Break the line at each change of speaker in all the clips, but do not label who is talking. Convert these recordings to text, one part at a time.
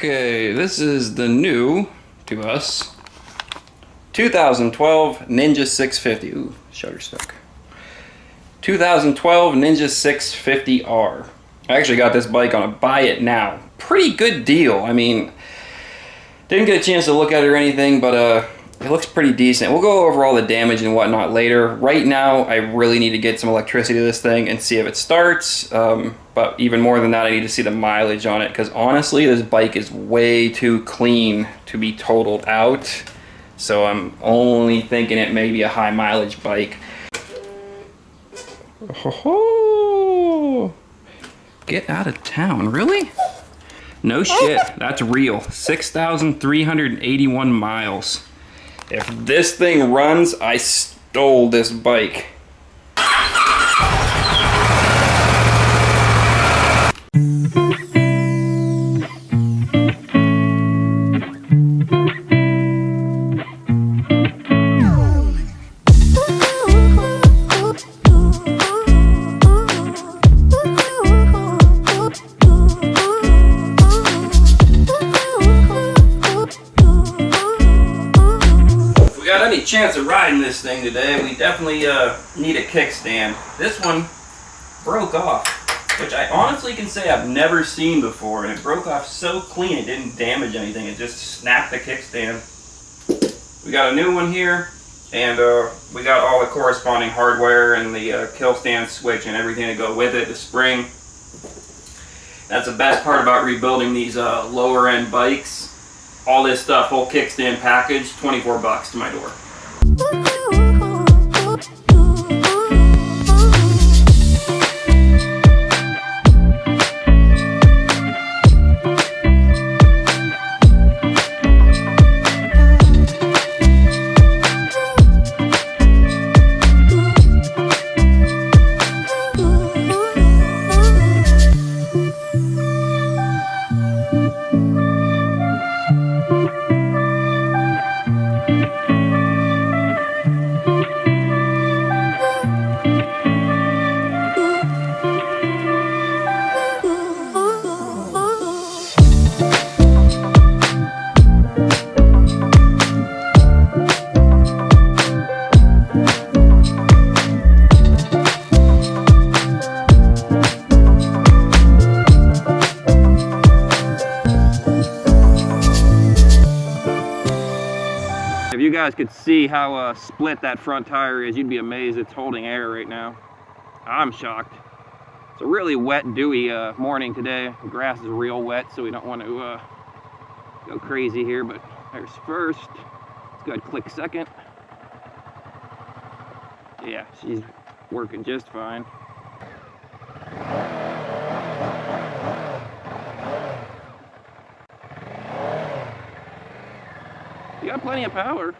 Okay, this is the new, to us, 2012 Ninja 650. Ooh, Shutterstock. 2012 Ninja 650R. I actually got this bike on a buy it now. Pretty good deal. I mean, didn't get a chance to look at it or anything, but it looks pretty decent. We'll go over all the damage and whatnot later. Right now, I really need to get some electricity to this thing and see if it starts. But even more than that, I need to see the mileage on it, because honestly, this bike is way too clean to be totaled out. So I'm only thinking it may be a high mileage bike. Oh, get out of town, really? No shit, that's real. 6,381 miles. If this thing runs, I stole this bike. Chance of riding this thing today, we definitely need a kickstand. This one broke off, which I honestly can say I've never seen before, and it broke off so clean it didn't damage anything. It just snapped the kickstand. We got a new one here, and we got all the corresponding hardware and the kill stand switch and everything to go with it, the spring. That's the best part about rebuilding these lower end bikes. All this stuff, whole kickstand package, 24 bucks to my door. If you guys could see how split that front tire is, you'd be amazed it's holding air right now. I'm shocked. It's a really wet, dewy morning today. The grass is real wet, so we don't want to go crazy here, but there's first. Let's go ahead and click second. Yeah, she's working just fine. You got plenty of power.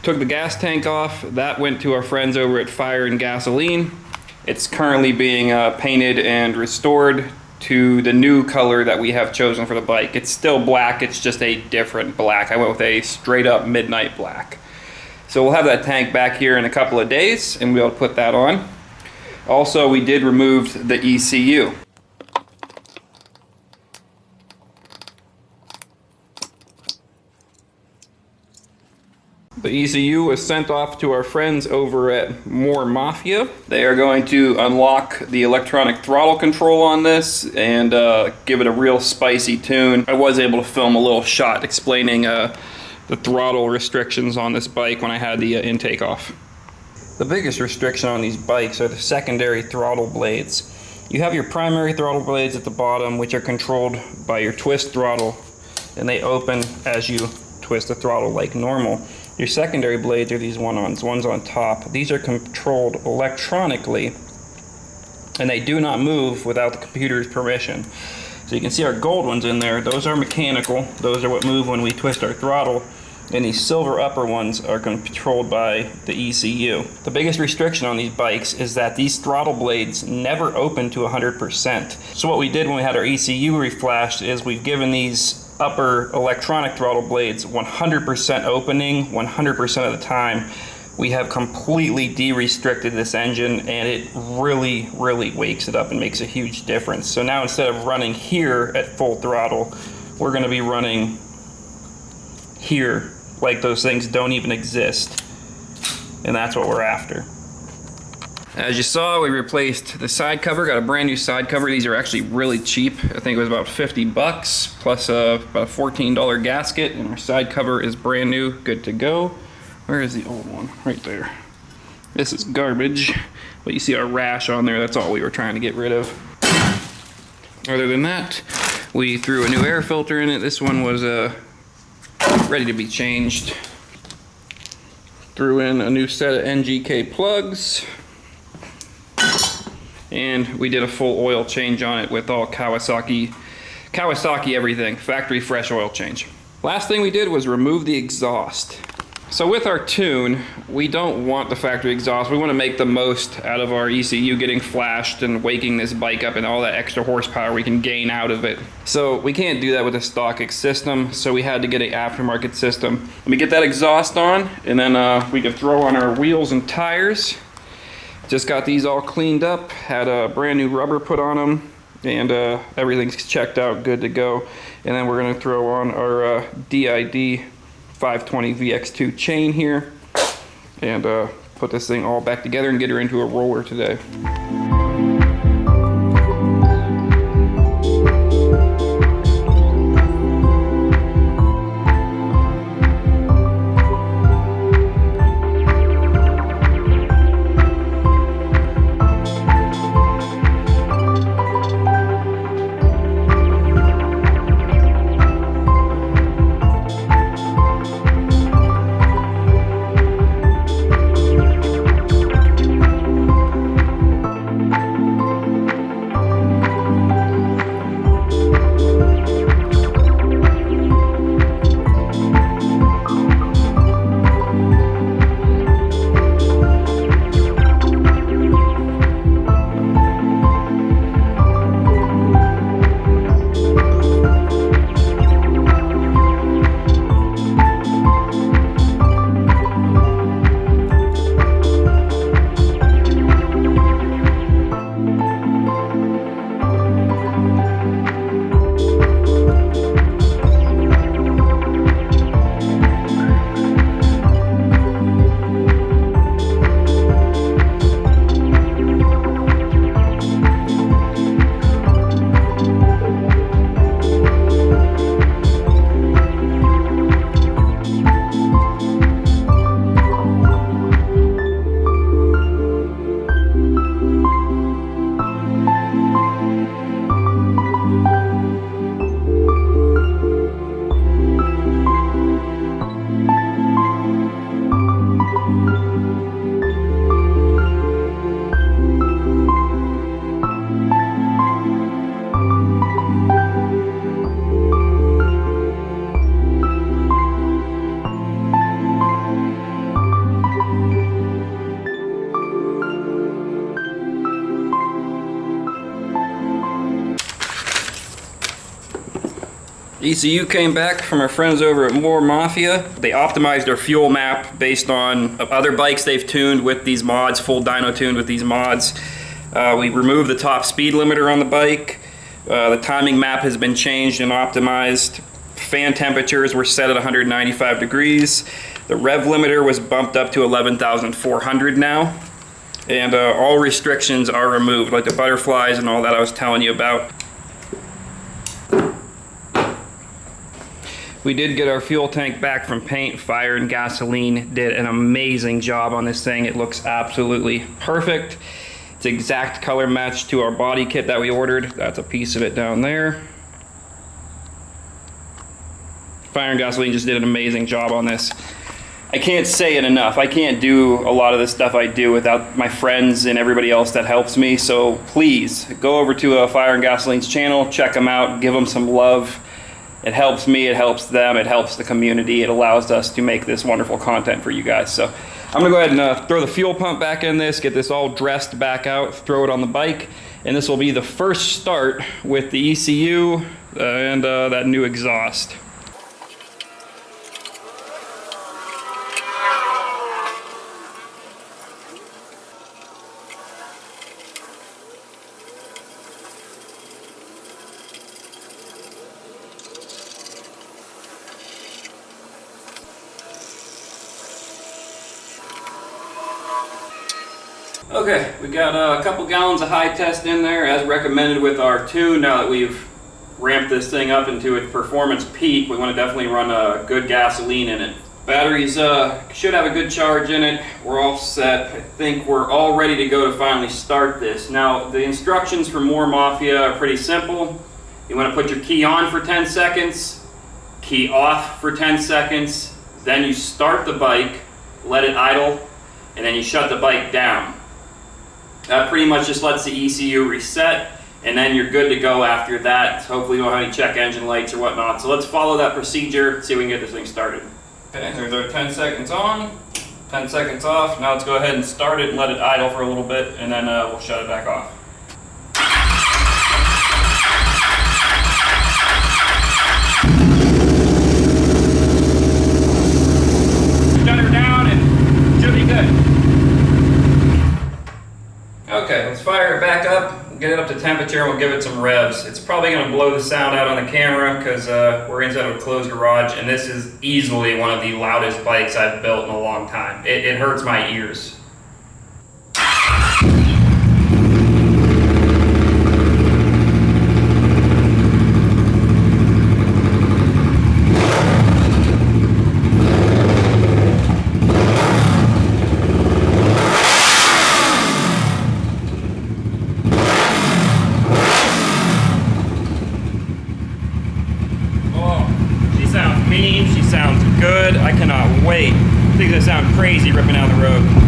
Took the gas tank off. That went to our friends over at Fire and Gasoline. It's currently being painted and restored to the new color that we have chosen for the bike. It's still black, it's just a different black. I went with a straight up midnight black. So we'll have that tank back here in a couple of days and we'll be able to put that on. Also, we did remove the ECU. The ECU was sent off to our friends over at More Mafia. They are going to unlock the electronic throttle control on this and give it a real spicy tune. I was able to film a little shot explaining the throttle restrictions on this bike when I had the intake off. The biggest restriction on these bikes are the secondary throttle blades. You have your primary throttle blades at the bottom, which are controlled by your twist throttle, and they open as you twist the throttle like normal. Your secondary blades are these ones on top. These are controlled electronically, and they do not move without the computer's permission. So you can see our gold ones in there. Those are mechanical. Those are what move when we twist our throttle. And these silver upper ones are controlled by the ECU. The biggest restriction on these bikes is that these throttle blades never open to 100%. So what we did when we had our ECU reflashed is we've given these upper electronic throttle blades 100% opening 100% of the time. We have completely de-restricted this engine, and it really wakes it up and makes a huge difference. So now instead of running here at full throttle, we're going to be running here like those things don't even exist, and that's what we're after. As you saw, we replaced the side cover, got a brand new side cover. These are actually really cheap. I think it was about 50 bucks plus about a $14 gasket, and our side cover is brand new, good to go. Where is the old one? Right there. This is garbage, but you see our rash on there. That's all we were trying to get rid of. Other than that, we threw a new air filter in it. This one was ready to be changed. Threw in a new set of NGK plugs. And we did a full oil change on it with all Kawasaki everything, factory fresh oil change. Last thing we did was remove the exhaust. So with our tune, we don't want the factory exhaust. We want to make the most out of our ECU getting flashed and waking this bike up and all that extra horsepower we can gain out of it. So we can't do that with a stock system, so we had to get an aftermarket system. Let me get that exhaust on, and then we can throw on our wheels and tires. Just got these all cleaned up, had a brand new rubber put on them, and everything's checked out, good to go. And then we're gonna throw on our DID 520 VX2 chain here and put this thing all back together and get her into a roller today. ECU came back from our friends over at More Mafia. They optimized our fuel map based on other bikes they've tuned with these mods, full dyno tuned with these mods. We removed the top speed limiter on the bike. The timing map has been changed and optimized. Fan temperatures were set at 195 degrees. The rev limiter was bumped up to 11,400 now. And all restrictions are removed, like the butterflies and all that I was telling you about. We did get our fuel tank back from paint. Fire and Gasoline did an amazing job on this thing. It looks absolutely perfect. It's exact color match to our body kit that we ordered. That's a piece of it down there. Fire and Gasoline just did an amazing job on this. I can't say it enough. I can't do a lot of the stuff I do without my friends and everybody else that helps me. So please go over to Fire and Gasoline's channel, check them out, give them some love. It helps me, it helps them, it helps the community. It allows us to make this wonderful content for you guys. So I'm gonna go ahead and throw the fuel pump back in this, get this all dressed back out, throw it on the bike, and this will be the first start with the ECU and that new exhaust. Okay, we got a couple gallons of high test in there as recommended with our tune. Now that we've ramped this thing up into its performance peak, we want to definitely run a good gasoline in it. Batteries should have a good charge in it. We're all set. I think we're all ready to go to finally start this. Now, the instructions for More Mafia are pretty simple. You want to put your key on for 10 seconds, key off for 10 seconds, then you start the bike, let it idle, and then you shut the bike down. That pretty much just lets the ECU reset, and then you're good to go after that. Hopefully you don't have any check engine lights or whatnot. So let's follow that procedure, see if we can get this thing started. Okay, there's our 10 seconds on, 10 seconds off. Now let's go ahead and start it and let it idle for a little bit, and then we'll shut it back off. Shut her down and she'll be good. Okay, let's fire it back up, get it up to temperature, and we'll give it some revs. It's probably going to blow the sound out on the camera because we're inside of a closed garage, and this is easily one of the loudest bikes I've built in a long time. It hurts my ears. She sounds good. I cannot wait. I think that sounds crazy ripping down the road.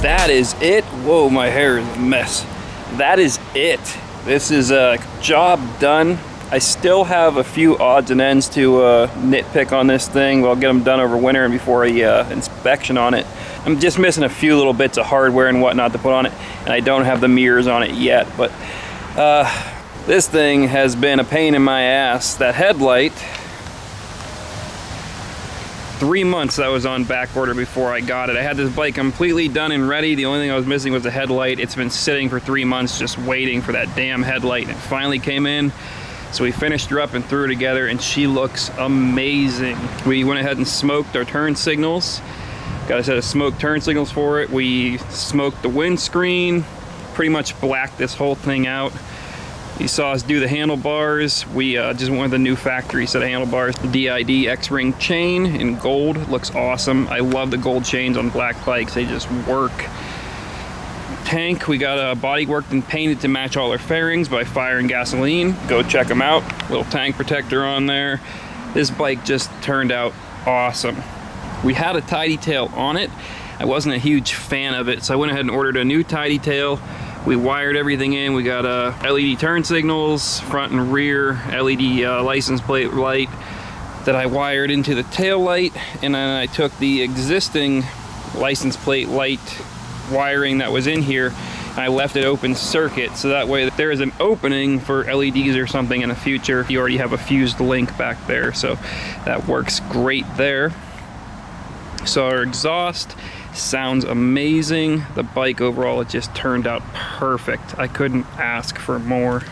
that is it. Whoa, my hair is a mess. That is it. This is a job done. I still have a few odds and ends to nitpick on this thing. I'll get them done over winter and before a inspection on it. I'm just missing a few little bits of hardware and whatnot to put on it, and I don't have the mirrors on it yet. But this thing has been a pain in my ass. That headlight, 3 months that was on back order before I got it. I had this bike completely done and ready. The only thing I was missing was the headlight. It's been sitting for 3 months just waiting for that damn headlight, and it finally came in. So we finished her up and threw her together, and she looks amazing. We went ahead and smoked our turn signals. Got a set of smoked turn signals for it. We smoked the windscreen, pretty much blacked this whole thing out. You saw us do the handlebars. We just went with a new factory set of handlebars. The DID X-ring chain in gold looks awesome. I love the gold chains on black bikes. They just work. Tank, we got a body worked and painted to match all our fairings by Fire and Gasoline. Go check them out. Little tank protector on there. This bike just turned out awesome. We had a tidy tail on it. I wasn't a huge fan of it, so I went ahead and ordered a new tidy tail. We wired everything in. We got LED turn signals, front and rear, LED license plate light that I wired into the tail light, and then I took the existing license plate light wiring that was in here, and I left it open circuit, so that way if there is an opening for LEDs or something in the future, you already have a fused link back there, so that works great there. So our exhaust sounds amazing. The bike overall, it just turned out perfect. I couldn't ask for more.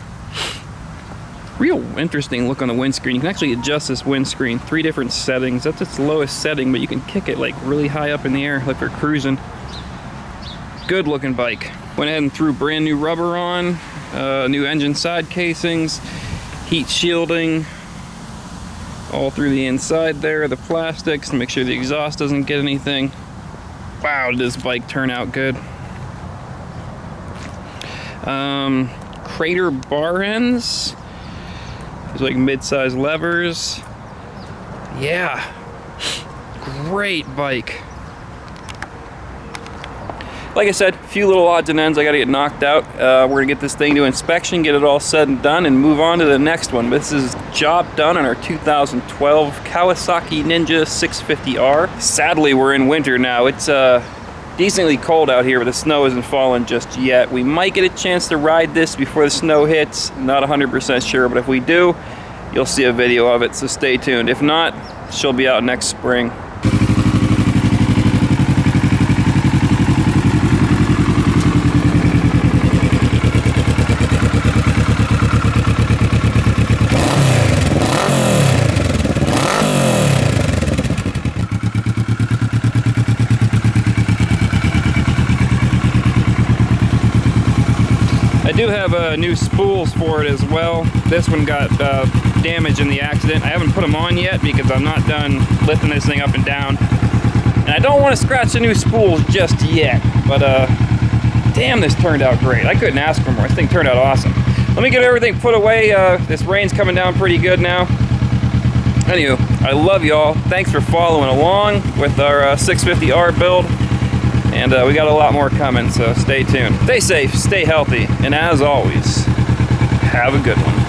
Real interesting look on the windscreen. You can actually adjust this windscreen, 3 different settings. That's its lowest setting, but you can kick it like really high up in the air, like for cruising. Good looking bike. Went ahead and threw brand new rubber on, new engine side casings, heat shielding all through the inside there, the plastics to make sure the exhaust doesn't get anything. Wow, did this bike turn out good. Crater bar ends. There's like mid-size levers. Yeah, great bike. Like I said, a few little odds and ends I gotta get knocked out. We're gonna get this thing to inspection, get it all said and done, and move on to the next one. This is job done on our 2012 Kawasaki Ninja 650R. Sadly, we're in winter now. It's decently cold out here, but the snow isn't falling just yet. We might get a chance to ride this before the snow hits. Not 100% sure, but if we do, you'll see a video of it, so stay tuned. If not, she'll be out next spring. I do have new spools for it as well. This one got damaged in the accident. I haven't put them on yet because I'm not done lifting this thing up and down. And I don't want to scratch the new spools just yet. But damn, this turned out great. I couldn't ask for more. This thing turned out awesome. Let me get everything put away. This rain's coming down pretty good now. Anywho, I love y'all. Thanks for following along with our 650R build. And we got a lot more coming, so stay tuned. Stay safe, stay healthy, and as always, have a good one.